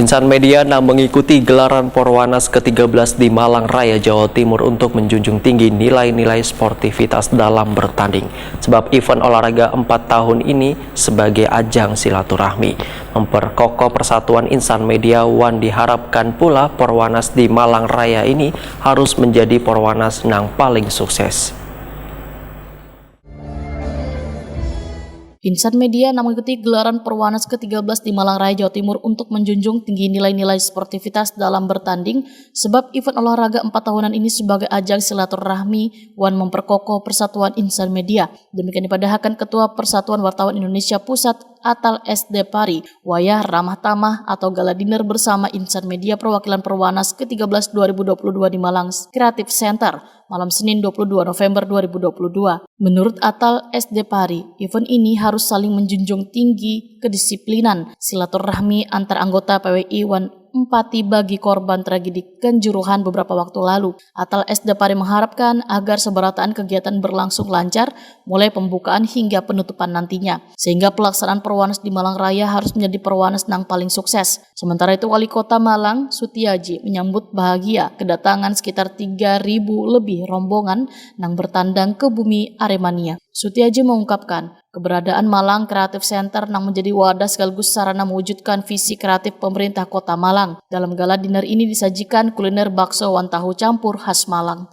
Insan Media mengikuti gelaran Porwanas ke-13 di Malang Raya, Jawa Timur untuk menjunjung tinggi nilai-nilai sportivitas dalam bertanding. Sebab event olahraga 4 tahun ini sebagai ajang silaturahmi. Memperkokoh persatuan insan media, Wan diharapkan pula Porwanas di Malang Raya ini harus menjadi Porwanas yang paling sukses. Insan Media mengikuti gelaran Porwanas ke-13 di Malang Raya, Jawa Timur untuk menjunjung tinggi nilai-nilai sportivitas dalam bertanding. Sebab event olahraga 4 tahunan ini sebagai ajang silaturahmi, Wan memperkokoh persatuan insan media. Demikian dipadahkan Ketua Persatuan Wartawan Indonesia Pusat Atal SD Pari, Wayah Ramah Tamah atau gala dinner bersama insan media perwakilan Porwanas ke-13 2022 di Malang Creative Center malam Senin 22 November 2022. Menurut Atal SD Pari, event ini harus saling menjunjung tinggi kedisiplinan, silaturahmi antar anggota PWI, Wan empati bagi korban tragedi Kanjuruhan beberapa waktu lalu. Atal SD Pari mengharapkan agar seberataan kegiatan berlangsung lancar mulai pembukaan hingga penutupan nantinya, sehingga pelaksanaan Porwanas di Malang Raya harus menjadi Porwanas yang paling sukses. Sementara itu Wali Kota Malang Sutiaji menyambut bahagia kedatangan sekitar 3.000 lebih rombongan yang bertandang ke bumi Aremania. Sutiaji mengungkapkan keberadaan Malang Creative Center yang menjadi wadah sekaligus sarana mewujudkan visi kreatif pemerintah Kota Malang. Dalam gala dinner ini disajikan kuliner bakso wan tahu campur khas Malang.